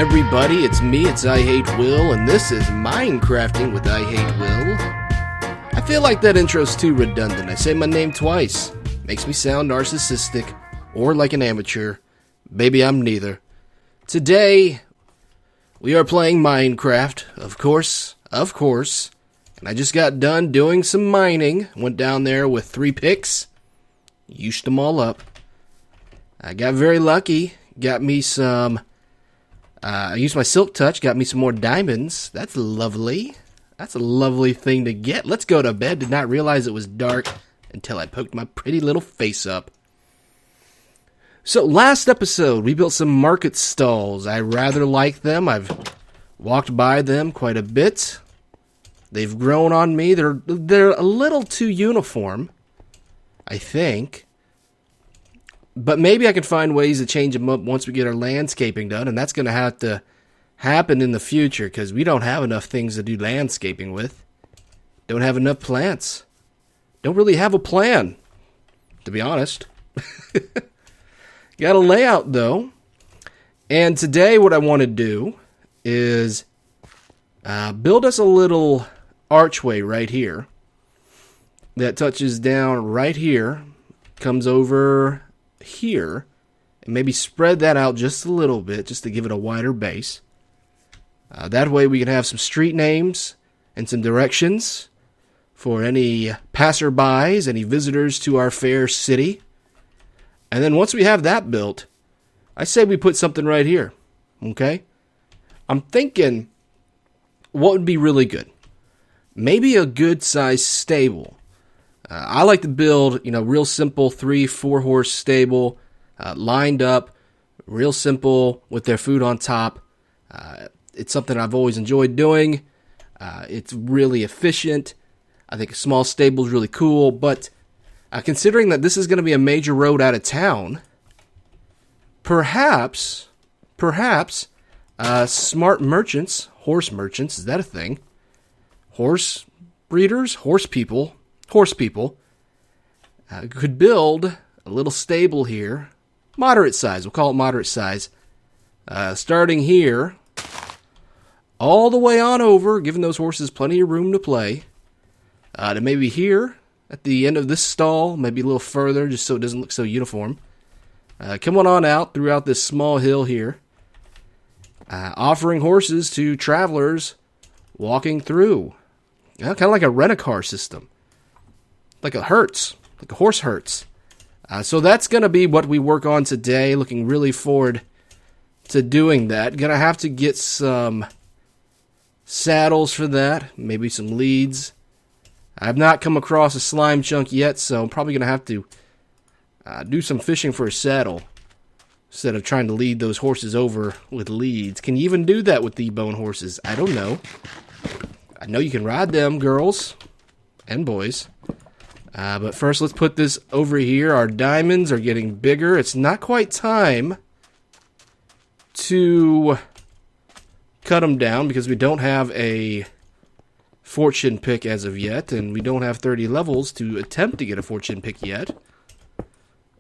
everybody, it's me, it's IHateWill, and this is Minecrafting with IHateWill. I feel like that intro's too redundant. I say my name twice. Makes me sound narcissistic, or like an amateur. Baby, I'm neither. Today, we are playing Minecraft, of course, and I just got done doing some mining. Went down there with 3 picks, used them all up. I got very lucky, got me some... I used my silk touch, got me some more diamonds. That's lovely. That's a lovely thing to get. Let's go to bed. Did not realize it was dark until I poked my pretty little face up. So last episode, we built some market stalls. I rather like them. I've walked by them quite a bit. They've grown on me. They're a little too uniform, I think. But maybe I can find ways to change them up once we get our landscaping done, and that's going to have to happen in the future, because we don't have enough things to do landscaping with. Don't have enough plants. Don't really have a plan, to be honest. Got a layout, though. And today what I want to do is build us a little archway right here that touches down right here, comes over here, and maybe spread that out just a little bit just to give it a wider base. That way we can have some street names and some directions for any passerbys, any visitors to our fair city. And then once we have that built, I say we put something right here. Okay? I'm thinking what would be really good. Maybe a good sized stable. I like to build, real simple 3-4 horse stable, lined up, real simple with their food on top. It's something I've always enjoyed doing. It's really efficient. I think a small stable is really cool, but considering that this is going to be a major road out of town, perhaps, smart merchants, horse merchants, is that a thing? Horse breeders, horse people, could build a little stable here, moderate size, we'll call it moderate size, starting here, all the way on over, giving those horses plenty of room to play, to maybe here, at the end of this stall, maybe a little further, just so it doesn't look so uniform. Coming on out throughout this small hill here, offering horses to travelers walking through, kind of like a rent-a-car system. Like a Hertz, like a horse Hertz. So that's going to be what we work on today. Looking really forward to doing that. Going to have to get some saddles for that. Maybe some leads. I've not come across a slime chunk yet, so I'm probably going to have to do some fishing for a saddle instead of trying to lead those horses over with leads. Can you even do that with D-bone horses? I don't know. I know you can ride them, girls and boys. But first, let's put this over here. Our diamonds are getting bigger. It's not quite time to cut them down because we don't have a fortune pick as of yet, and we don't have 30 levels to attempt to get a fortune pick yet.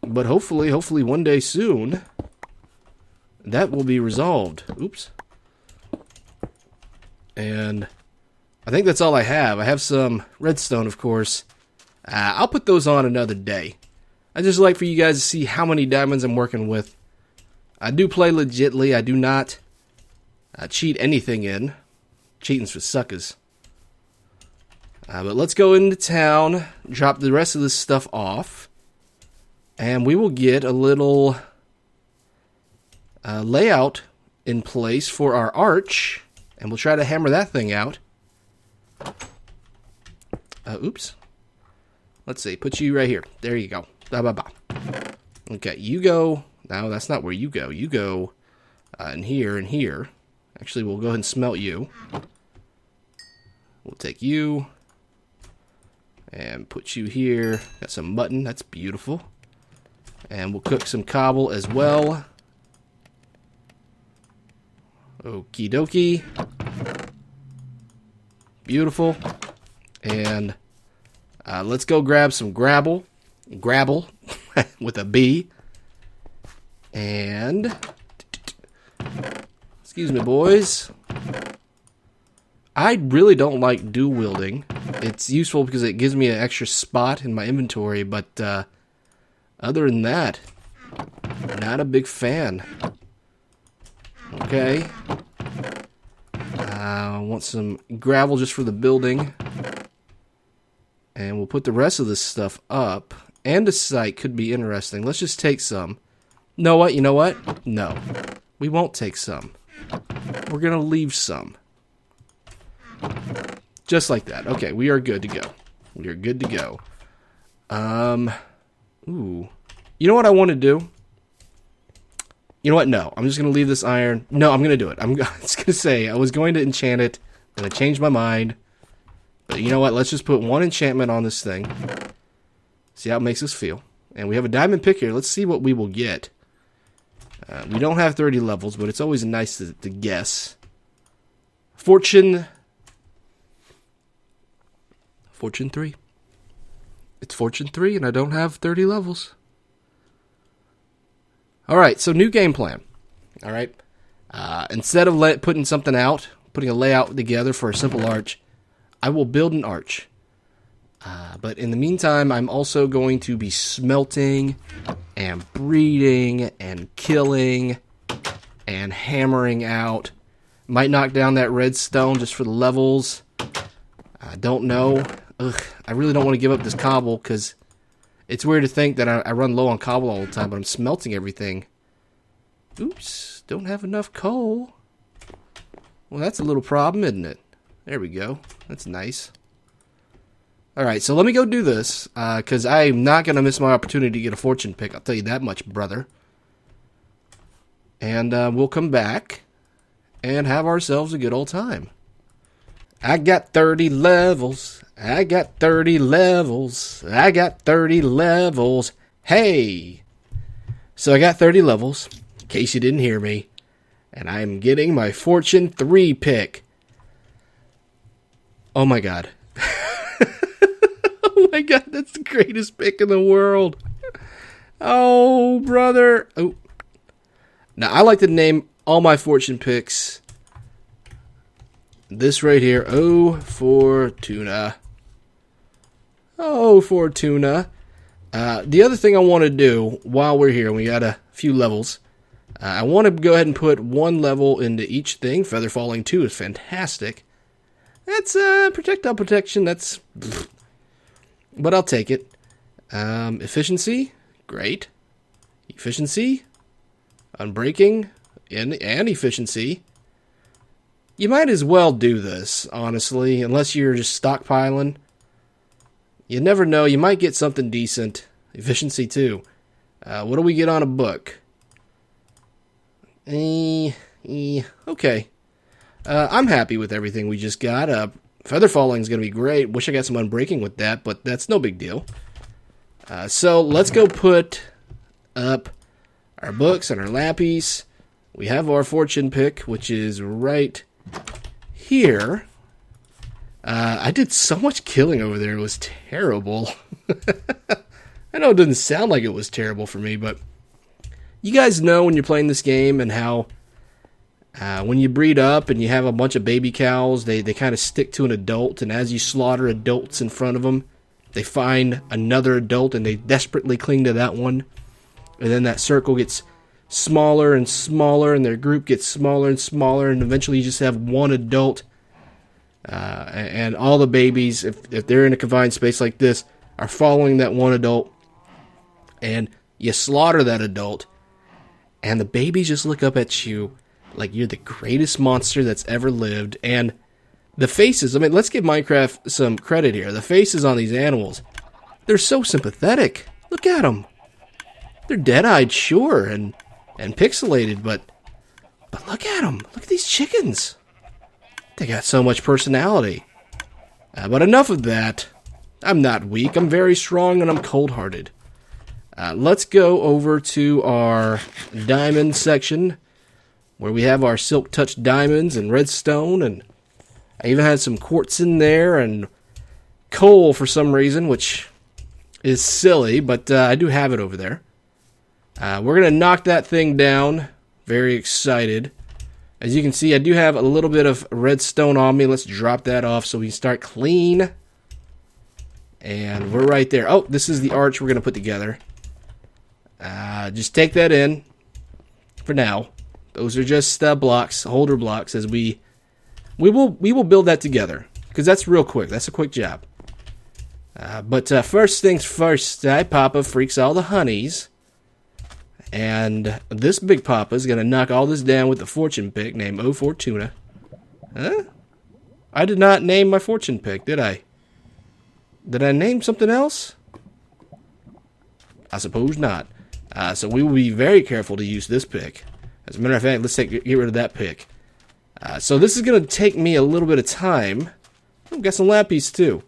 But hopefully one day soon, that will be resolved. Oops. And I think that's all I have. I have some redstone, of course. I'll put those on another day. I just like for you guys to see how many diamonds I'm working with. I do play legitly. I do not cheat anything in. Cheating's for suckers. But let's go into town, drop the rest of this stuff off, and we will get a little layout in place for our arch, and we'll try to hammer that thing out. Oops. Let's see, put you right here. There you go. Okay, you go. No, that's not where you go. You go in here and here. Actually, we'll go ahead and smelt you. We'll take you and put you here. Got some mutton. That's beautiful. And we'll cook some cobble as well. Okie dokie. Beautiful. And let's go grab some grabble with a B. And Excuse me, boys. I really don't like dual wielding. It's useful because it gives me an extra spot in my inventory, but other than that, not a big fan. Okay. I want some gravel just for the building. And we'll put the rest of this stuff up. Andesite could be interesting. Let's just take some. You know what? No. We won't take some. We're going to leave some. Just like that. Okay, we are good to go. We are good to go. Ooh. You know what I want to do? You know what? No. I'm just going to leave this iron. No, I'm going to do it. I'm just going to say, I was going to enchant it, and I changed my mind. But you know what? Let's just put one enchantment on this thing. See how it makes us feel. And we have a diamond pick here. Let's see what we will get. We don't have 30 levels, but it's always nice to guess. Fortune 3. It's Fortune 3, and I don't have 30 levels. Alright, so new game plan. Alright. Instead of putting something out, putting a layout together for a simple arch, I will build an arch. But in the meantime, I'm also going to be smelting and breeding and killing and hammering out. Might knock down that redstone just for the levels. I don't know. Ugh, I really don't want to give up this cobble because it's weird to think that I run low on cobble all the time, but I'm smelting everything. Oops, don't have enough coal. Well, that's a little problem, isn't it? There we go. That's nice. Alright, so let me go do this, because I'm not going to miss my opportunity to get a fortune pick. I'll tell you that much, brother. And we'll come back and have ourselves a good old time. I got 30 levels. I got 30 levels. I got 30 levels. Hey! So I got 30 levels, in case you didn't hear me. And I'm getting my Fortune 3 pick. Oh my god. Oh my god, that's the greatest pick in the world. Oh, brother. Oh. Now, I like to name all my fortune picks this right here. Oh, Fortuna. Oh, Fortuna. The other thing I want to do while we're here, we got a few levels. I want to go ahead and put one level into each thing. Feather Falling 2 is fantastic. That's projectile protection. That's... but I'll take it. Efficiency, great. Efficiency, unbreaking, and efficiency. You might as well do this, honestly, unless you're just stockpiling. You never know, you might get something decent. Efficiency too. What do we get on a book? Okay. I'm happy with everything we just got. Feather Falling is going to be great. Wish I got some unbreaking with that, but that's no big deal. So let's go put up our books and our lappies. We have our fortune pick, which is right here. I did so much killing over there. It was terrible. I know it doesn't sound like it was terrible for me, but you guys know when you're playing this game and how when you breed up and you have a bunch of baby cows, they kind of stick to an adult, and as you slaughter adults in front of them, they find another adult and they desperately cling to that one. And then that circle gets smaller and smaller, and their group gets smaller and smaller, and eventually you just have one adult. And all the babies, if they're in a confined space like this, are following that one adult. And you slaughter that adult, and the babies just look up at you like you're the greatest monster that's ever lived. And the faces, I mean, let's give Minecraft some credit here. The faces on these animals, they're so sympathetic. Look at them. They're dead-eyed, sure, and pixelated, but look at them. Look at these chickens. They got so much personality. But enough of that. I'm not weak. I'm very strong, and I'm cold-hearted. Let's go over to our diamond section, where we have our silk touch diamonds and redstone, and I even had some quartz in there and coal for some reason, which is silly, but I do have it over there. We're going to knock that thing down. Very excited. As you can see, I do have a little bit of redstone on me. Let's drop that off so we can start clean. And we're right there. Oh, this is the arch we're going to put together. Just take that in for now. Those are just blocks, holder blocks, as we will build that together. Because that's real quick. That's a quick job. But first things first, Papa freaks all the honeys. And this big Papa is going to knock all this down with the fortune pick named O Fortuna. Huh? I did not name my fortune pick, did I? Did I name something else? I suppose not. So we will be very careful to use this pick. As a matter of fact, let's get rid of that pick. So this is going to take me a little bit of time. I've got some lappies too.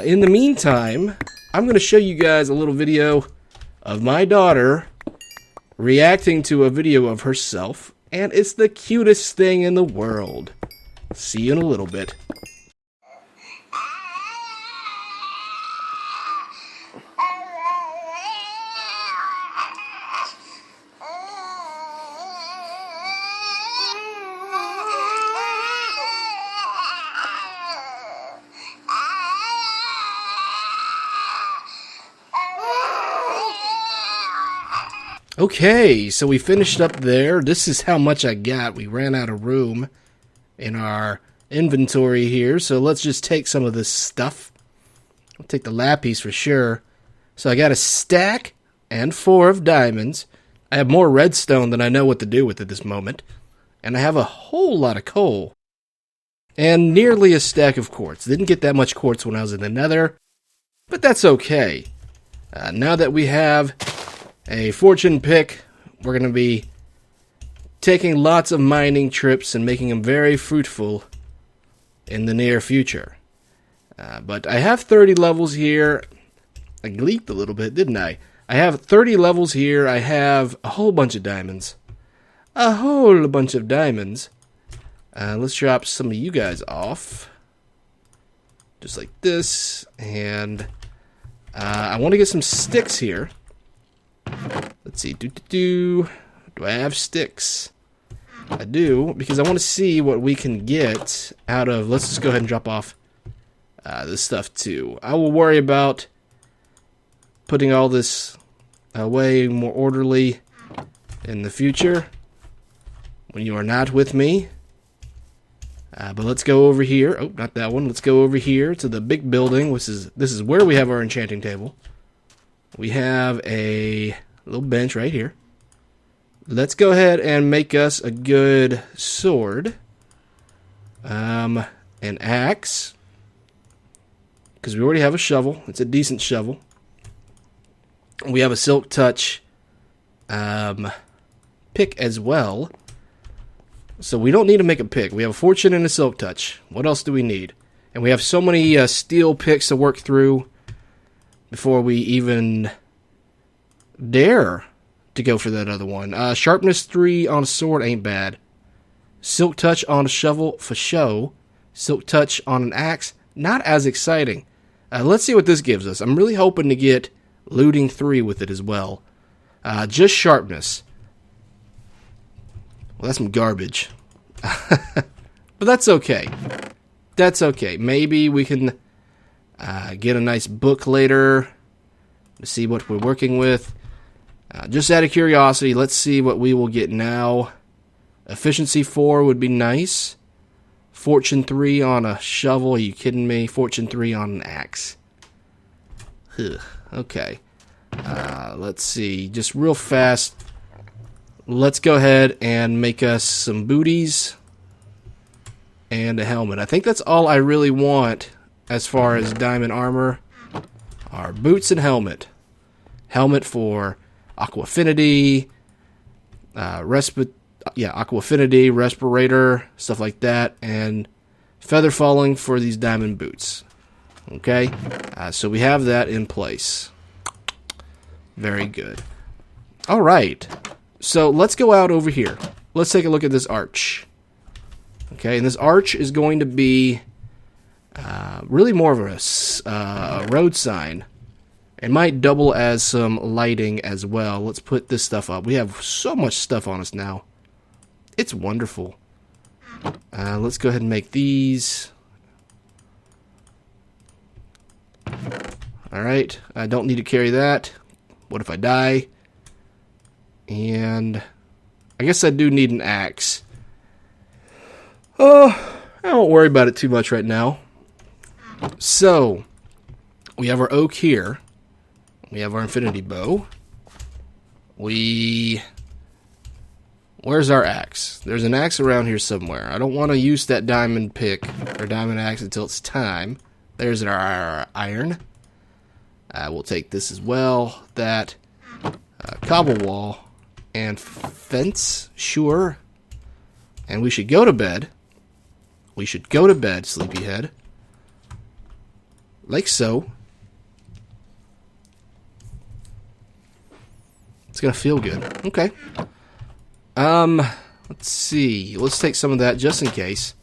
In the meantime, I'm going to show you guys a little video of my daughter reacting to a video of herself, and it's the cutest thing in the world. See you in a little bit. Okay, so we finished up there. This is how much I got. We ran out of room in our inventory here, so let's just take some of this stuff. I'll take the lappies for sure. So I got a stack and 4 of diamonds. I have more redstone than I know what to do with at this moment. And I have a whole lot of coal. And nearly a stack of quartz. Didn't get that much quartz when I was in the nether, but that's okay. Now that we have a fortune pick, we're going to be taking lots of mining trips and making them very fruitful in the near future. But I have 30 levels here. I gleeked a little bit, didn't I? I have 30 levels here. I have a whole bunch of diamonds. A whole bunch of diamonds. Let's drop some of you guys off. Just like this. And I want to get some sticks here. Let's see. Do I have sticks? I do, because I want to see what we can get out of... Let's just go ahead and drop off this stuff too. I will worry about putting all this away more orderly in the future when you are not with me. But let's go over here. Oh, not that one. Let's go over here to the big building. This is where we have our enchanting table. We have a little bench right here. Let's go ahead and make us a good sword. An axe. Because we already have a shovel. It's a decent shovel. We have a silk touch pick as well. So we don't need to make a pick. We have a fortune and a silk touch. What else do we need? And we have so many steel picks to work through before we even dare to go for that other one. Sharpness 3 on a sword ain't bad. Silk touch on a shovel for show. Silk touch on an axe, not as exciting. Let's see what this gives us. I'm really hoping to get looting 3 with it as well. Just sharpness. Well, that's some garbage. But that's okay. That's okay. Maybe we can get a nice book later to see what we're working with. Just out of curiosity, let's see what we will get now. Efficiency 4 would be nice. Fortune 3 on a shovel. Are you kidding me? Fortune 3 on an axe. Ugh. Okay. Let's see. Just real fast. Let's go ahead and make us some booties and a helmet. I think that's all I really want as far as diamond armor. Are boots and helmet. Helmet for Aqua Affinity, Aqua Affinity, Respirator, stuff like that, and Feather Falling for these diamond boots. Okay, so we have that in place. Very good. All right, so let's go out over here. Let's take a look at this arch. Okay, and this arch is going to be really more of a road sign. It might double as some lighting as well. Let's put this stuff up. We have so much stuff on us now. It's wonderful. Let's go ahead and make these. Alright, I don't need to carry that. What if I die? And I guess I do need an axe. Oh, I won't worry about it too much right now. So, we have our oak here. We have our infinity bow. Where's our axe? There's an axe around here somewhere. I don't want to use that diamond pick or diamond axe until it's time. There's our iron. We'll take this as well. That cobble wall and fence, sure. And we should go to bed. We should go to bed, sleepyhead. Like so. It's gonna feel good. Okay. Let's see. Let's take some of that just in case.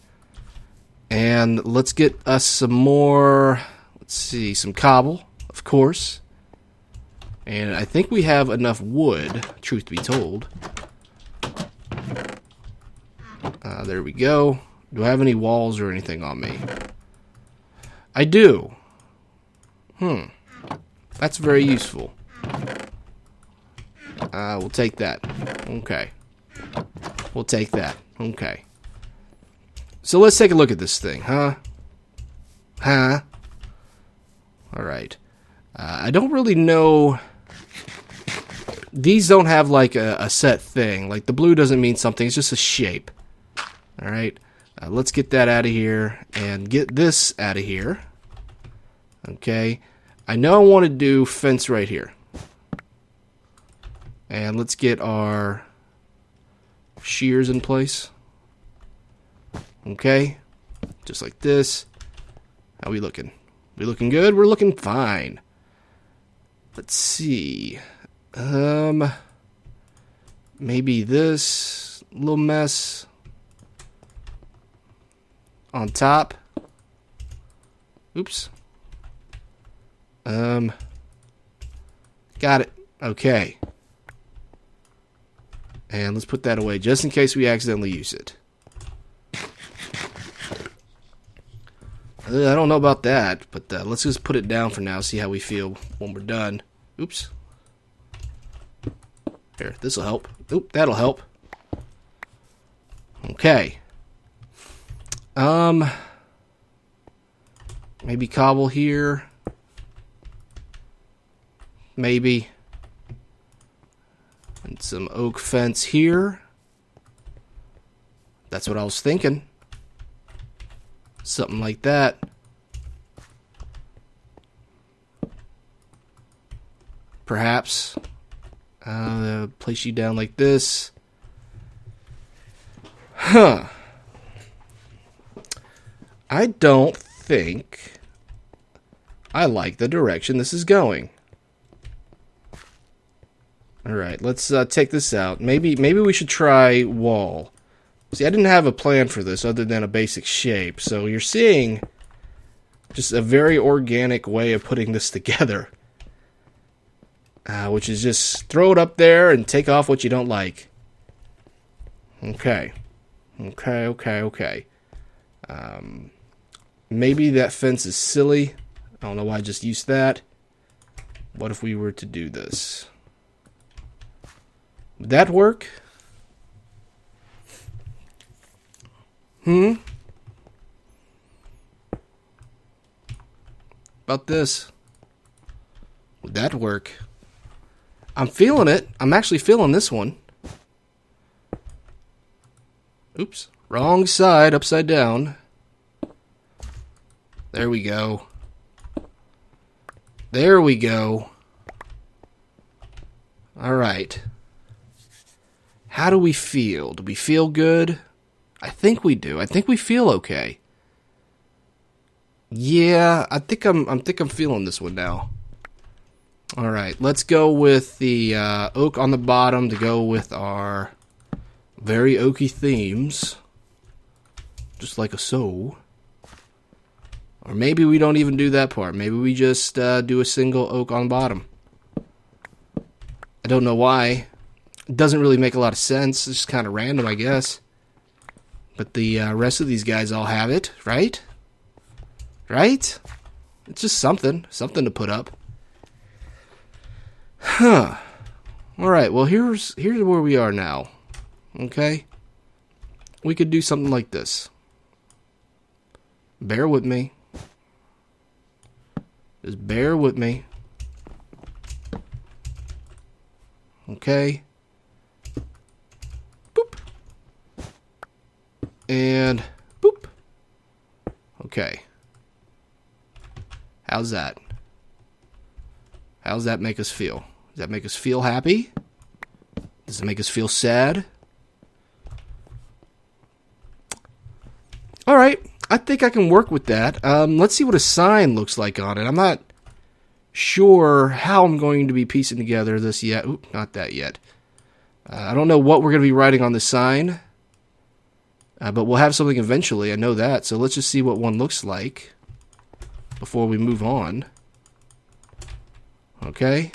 And let's get us some more, let's see, some cobble, of course. And I think we have enough wood, truth be told. There we go. Do I have any walls or anything on me? I do. That's very useful. We'll take that. Okay. We'll take that. Okay. So let's take a look at this thing, huh? Alright. I don't really know. These don't have like a set thing. Like the blue doesn't mean something. It's just a shape. Alright. Let's get that out of here and get this out of here. Okay. I know I want to do fence right here. And let's get our shears in place. Okay. Just like this. How we looking? We looking good? We're looking fine. Let's see. Maybe this little mess on top. Oops. Got it. Okay. And let's put that away just in case we accidentally use it. I don't know about that, but let's just put it down for now, see how we feel when we're done. Oops. Here, this'll help. Oop, that'll help. Okay. Maybe cobble here. Maybe. And some oak fence here. That's what I was thinking. Something like that. Perhaps. Place you down like this. Huh. I don't think I like the direction this is going. Alright, let's take this out. Maybe we should try wall. See, I didn't have a plan for this other than a basic shape. So you're seeing just a very organic way of putting this together. Which is just throw it up there and take off what you don't like. Okay. Okay. Maybe that fence is silly. I don't know why I just used that. What if we were to do this? Would that work? About this? Would that work? I'm feeling it. I'm actually feeling this one. Oops. Wrong side, upside down. There we go. There we go. Alright. How do we feel? Do we feel good? I think we do. I think we feel okay. Yeah, I think I'm feeling this one now. Alright, let's go with the oak on the bottom to go with our very oaky themes. Just like a so. Or maybe we don't even do that part. Maybe we just do a single oak on bottom. I don't know why. It doesn't really make a lot of sense. It's just kind of random, I guess. But the rest of these guys all have it, right? Right? It's just something to put up. Huh. Alright, well here's where we are now. Okay? We could do something like this. Bear with me. Just bear with me. Okay. Boop. And boop. Okay. How's that? How's that make us feel? Does that make us feel happy? Does it make us feel sad? Alright, I think I can work with that. Let's see what a sign looks like on it. I'm not sure how I'm going to be piecing together this yet. Oop, not that yet. I don't know what we're going to be writing on the sign. But we'll have something eventually, I know that. So let's just see what one looks like before we move on. Okay.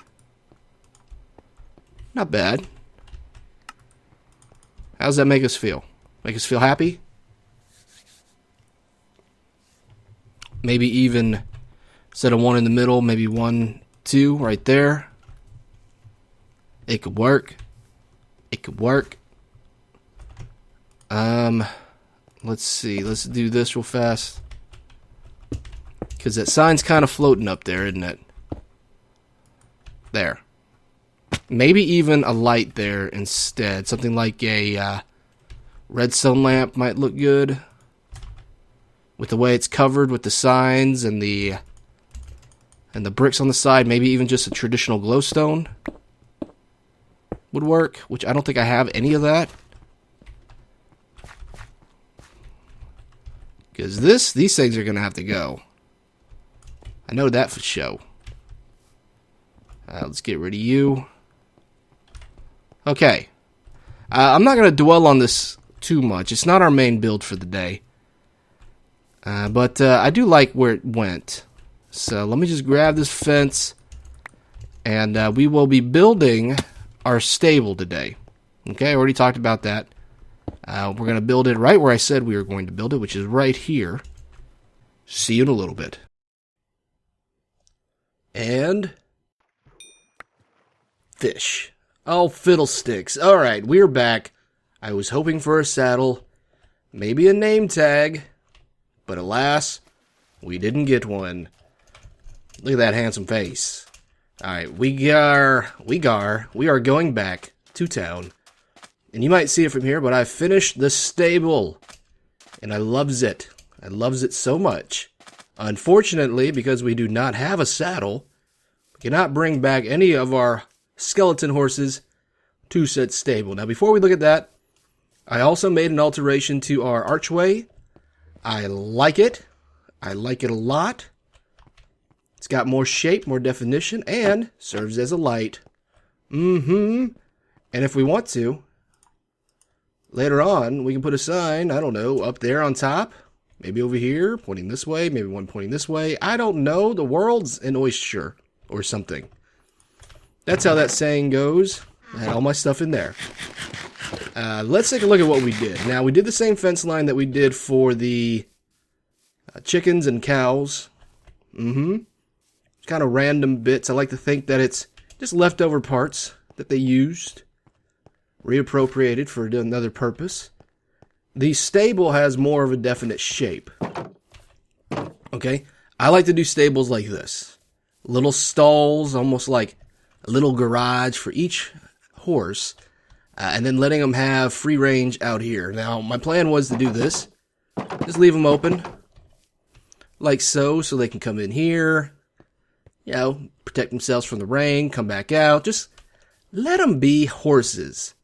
Not bad. How does that make us feel? Make us feel happy? Maybe even, instead of one in the middle, maybe 1, 2 right there. It could work. It could work. Let's see. Let's do this real fast. Because that sign's kind of floating up there, isn't it? There. Maybe even a light there instead. Something like a redstone lamp might look good. With the way it's covered with the signs and the bricks on the side, maybe even just a traditional glowstone would work, which I don't think I have any of that. Because these things are going to have to go. I know that for sure. Let's get rid of you. Okay. I'm not going to dwell on this too much. It's not our main build for the day. But I do like where it went. So let me just grab this fence. And we will be building our stable today. Okay, I already talked about that. We're going to build it right where I said we were going to build it, which is right here. See you in a little bit. And fish. Oh, fiddlesticks. Alright, we're back. I was hoping for a saddle. Maybe a name tag. But alas, we didn't get one. Look at that handsome face. Alright, we are going back to town. And you might see it from here, but I finished the stable. And I loves it. I loves it so much. Unfortunately, because we do not have a saddle, we cannot bring back any of our skeleton horses to said stable. Now, before we look at that, I also made an alteration to our archway. I like it. I like it a lot. It's got more shape, more definition, and serves as a light. And if we want to, later on, we can put a sign, I don't know, up there on top. Maybe over here, pointing this way. Maybe one pointing this way. I don't know. The world's an oyster or something. That's how that saying goes. I had all my stuff in there. Let's take a look at what we did. Now, we did the same fence line that we did for the chickens and cows. Kind of random bits. I like to think that it's just leftover parts that they used. Reappropriated for another purpose. The stable has more of a definite shape. Okay? I like to do stables like this. Little stalls, almost like a little garage for each horse. And then letting them have free range out here. Now, my plan was to do this. Just leave them open. Like so they can come in here. You know, protect themselves from the rain, come back out. Just let them be horses.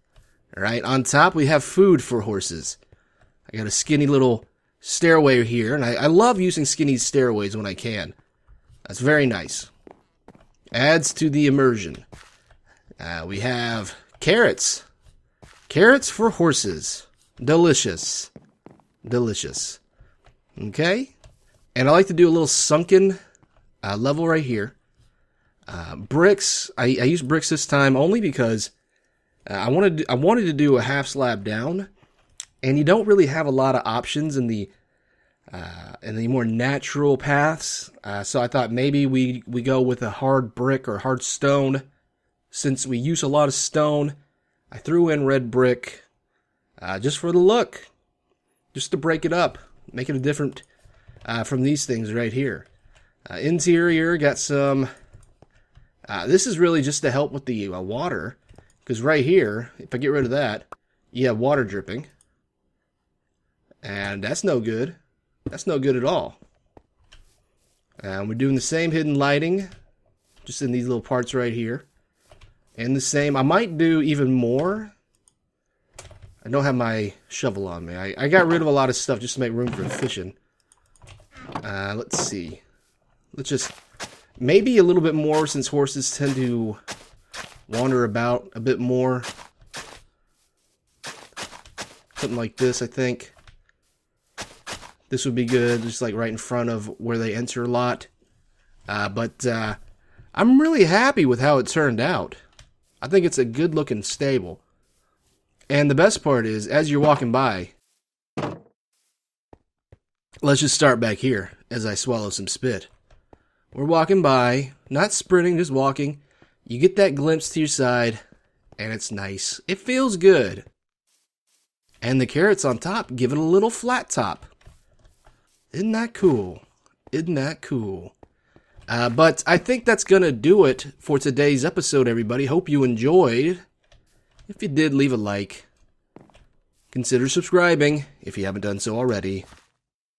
Alright, on top we have food for horses. I got a skinny little stairway here, and I love using skinny stairways when I can. That's very nice. Adds to the immersion. We have carrots. Carrots for horses. Delicious. Delicious. Okay? And I like to do a little sunken level right here. Bricks. I used bricks this time only because I wanted to do a half slab down. And you don't really have a lot of options in the more natural paths. So I thought maybe we go with a hard brick or hard stone. Since we use a lot of stone, I threw in red brick just for the look. Just to break it up. Make it a different from these things right here. Interior, got some... this is really just to help with the water. Because right here, if I get rid of that, you have water dripping. And that's no good. That's no good at all. We're doing the same hidden lighting. Just in these little parts right here. And the same, I might do even more. I don't have my shovel on me. I got rid of a lot of stuff just to make room for fishing. Let's see. Let's just... Maybe a little bit more since horses tend to wander about a bit more. Something like this, I think. This would be good, just like right in front of where they enter a lot. But I'm really happy with how it turned out. I think it's a good looking stable. And the best part is, as you're walking by, let's just start back here as I swallow some spit. We're walking by, not sprinting, just walking. You get that glimpse to your side, and it's nice. It feels good. And the carrots on top give it a little flat top. Isn't that cool? Isn't that cool? But I think that's going to do it for today's episode, everybody. Hope you enjoyed. If you did, leave a like. Consider subscribing if you haven't done so already.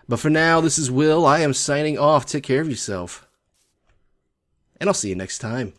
But for now, this is Will. I am signing off. Take care of yourself. And I'll see you next time.